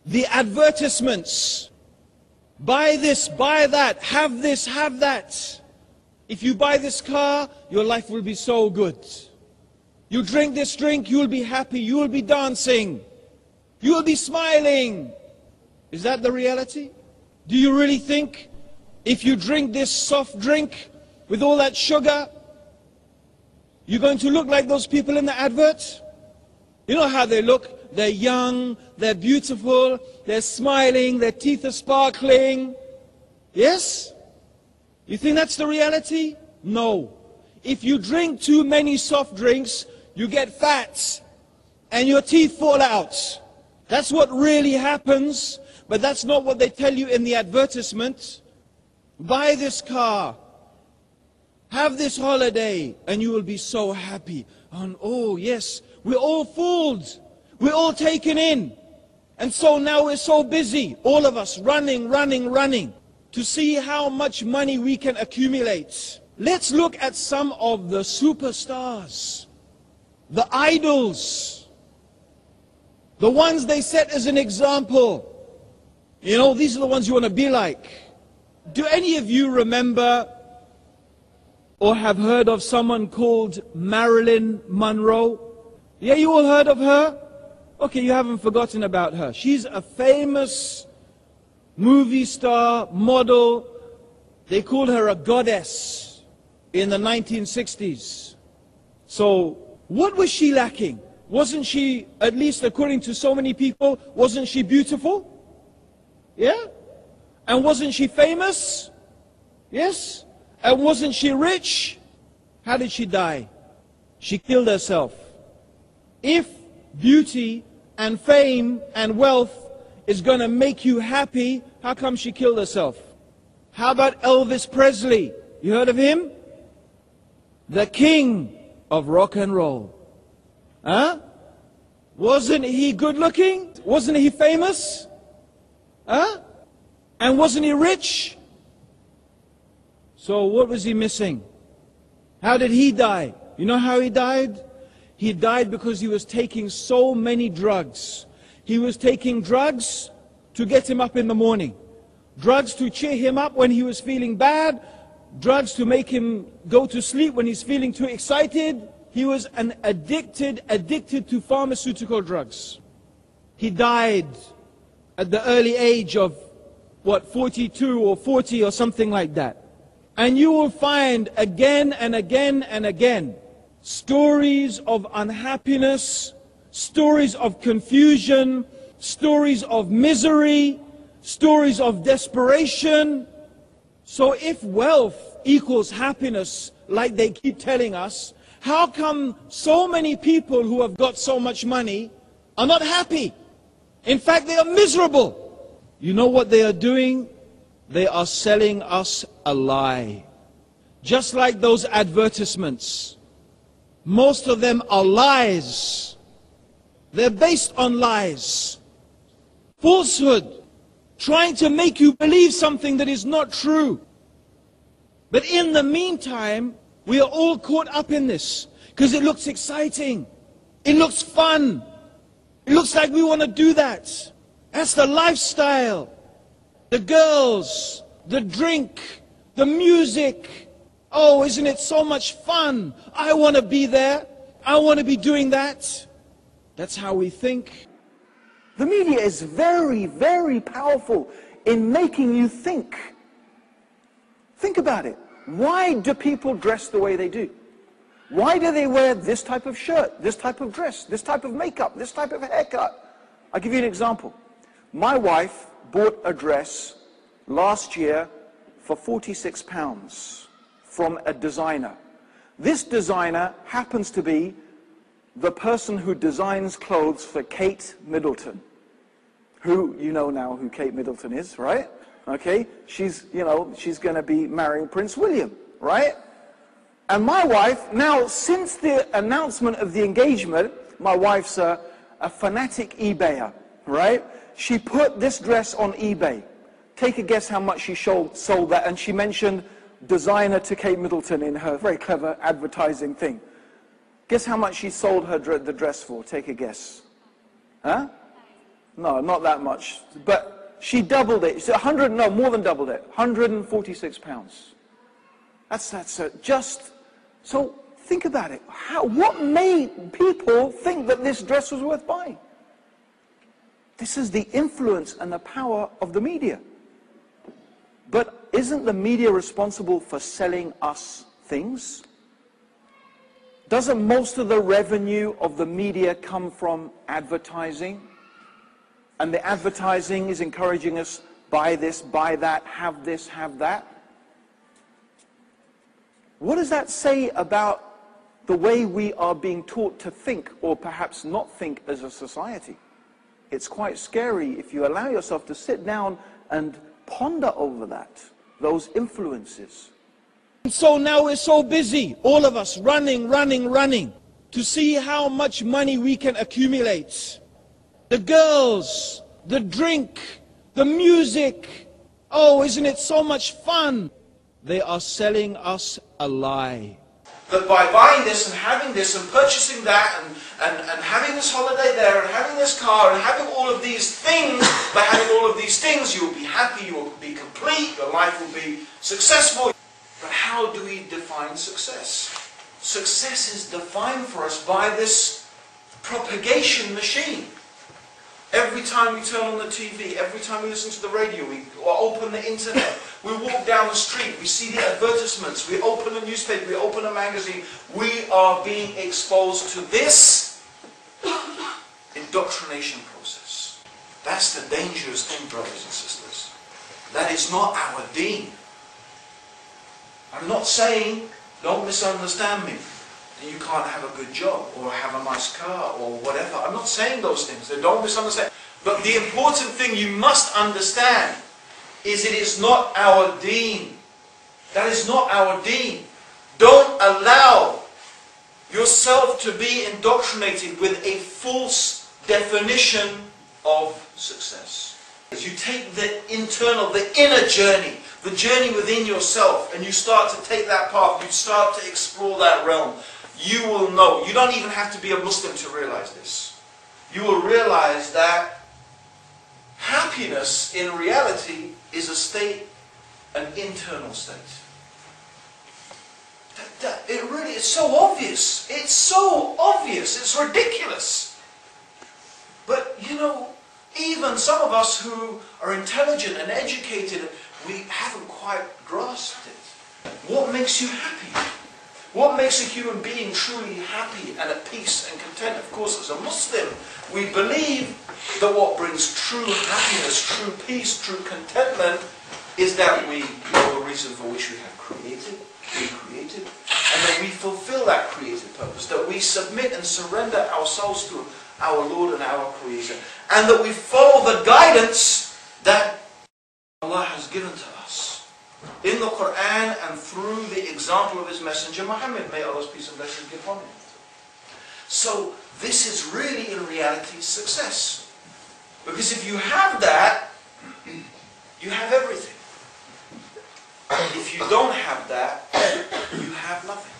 The advertisements. Buy this, buy that, have this, have that. If you buy this car, your life will be so good. You drink this drink, you will be happy, you will be dancing, you will be smiling. Is that the reality? Do you really think if you drink this soft drink with all that sugar, you're going to look like those people in the advert? You know how they look? They're young, they're beautiful, they're smiling, their teeth are sparkling. Yes? You think that's the reality? No. If you drink too many soft drinks, you get fat and your teeth fall out. That's what really happens, but that's not what they tell you in the advertisement. Buy this car, have this holiday, and you will be so happy. And oh yes, we're all fooled. We're all taken in. And so now we're so busy, all of us running to see how much money we can accumulate. Let's look at some of the superstars, the idols, the ones they set as an example. You know, these are the ones you want to be like. Do any of you remember or have heard of someone called Marilyn Monroe? Yeah, you all heard of her? Okay, you haven't forgotten about her. She's a famous movie star, model. They called her a goddess in the 1960s. So, what was she lacking? Wasn't she, at least according to so many people, wasn't she beautiful? Yeah? And wasn't she famous? Yes? And wasn't she rich? How did she die? She killed herself. If beauty and fame and wealth is going to make you happy, how come she killed herself? How about Elvis Presley? You heard of him? The king of rock and roll. Huh? Wasn't he good looking? Wasn't he famous? Huh? And wasn't he rich? So what was he missing? How did he die? You know how he died? He died because he was taking so many drugs. He was taking drugs to get him up in the morning. Drugs to cheer him up when he was feeling bad. Drugs to make him go to sleep when he's feeling too excited. He was an addicted to pharmaceutical drugs. He died at the early age of, 42 or 40 or something like that. And you will find again and again and again stories of unhappiness, stories of confusion, stories of misery, stories of desperation. So if wealth equals happiness, like they keep telling us, how come so many people who have got so much money are not happy? In fact, they are miserable. You know what they are doing? They are selling us a lie. Just like those advertisements. Most of them are lies. They're based on lies. Falsehood. Trying to make you believe something that is not true. But in the meantime, we are all caught up in this. Because it looks exciting. It looks fun. It looks like we want to do that. That's the lifestyle. The girls, the drink, the music. Oh, isn't it so much fun? I want to be there. I want to be doing that. That's how we think. The media is very, very powerful in making you think. Think about it. Why do people dress the way they do? Why do they wear this type of shirt, this type of dress, this type of makeup, this type of haircut? I'll give you an example. My wife bought a dress last year for £46 from a designer. This designer happens to be the person who designs clothes for Kate Middleton. Who, you know now who Kate Middleton is, right? Okay, she's going to be marrying Prince William, right? And my wife, now since the announcement of the engagement, my wife's a fanatic eBayer, right? She put this dress on eBay. Take a guess how much she sold that, and she mentioned designer to Kate Middleton in her very clever advertising thing. Guess how much she sold the dress for? Take a guess. Huh? No, not that much. But she doubled it. It's 100, no, more than doubled it. 146 pounds. That's just, so think about it. What made people think that this dress was worth buying? This is the influence and the power of the media. But isn't the media responsible for selling us things? Doesn't most of the revenue of the media come from advertising? And the advertising is encouraging us, buy this, buy that, have this, have that. What does that say about the way we are being taught to think, or perhaps not think as a society? It's quite scary if you allow yourself to sit down and ponder over that, those influences. So now we're so busy, all of us, running, to see how much money we can accumulate. The girls, the drink, the music. Oh, isn't it so much fun? They are selling us a lie. That by buying this and having this and purchasing that and having this holiday there and having this car and having all of these things, by having all of these things, you will be happy, you will be complete, your life will be successful. But how do we define success? Success is defined for us by this propagation machine. Every time we turn on the TV, every time we listen to the radio, we open the internet, we walk down the street, we see the advertisements, we open a newspaper, we open a magazine, we are being exposed to this indoctrination process. That's the dangerous thing, brothers and sisters. That is not our deen. I'm not saying, don't misunderstand me, that you can't have a good job or have a nice car or whatever. I'm not saying those things, so don't misunderstand. But the important thing you must understand is it is not our deen. That is not our deen. Don't allow yourself to be indoctrinated with a false definition of success. As you take the internal, the inner journey, the journey within yourself, and you start to take that path, you start to explore that realm, you will know. You don't even have to be a Muslim to realize this. You will realize that happiness in reality is a state, an internal state. It really is so obvious. It's so obvious. It's ridiculous. But you know, even some of us who are intelligent and educated, we haven't quite grasped it. What makes you happy? What makes a human being truly happy and at peace and content? Of course, as a Muslim, we believe that what brings true happiness, true peace, true contentment is that we know the reason for which we have been created, and that we fulfill that created purpose, that we submit and surrender ourselves to our Lord and our Creator, and that we follow the guidance that Allah has given to us in the Qur'an and through the example of His Messenger Muhammad, may Allah's peace and blessings be upon him. So this is really in reality success. Because if you have that, you have everything. If you don't have that, you have nothing.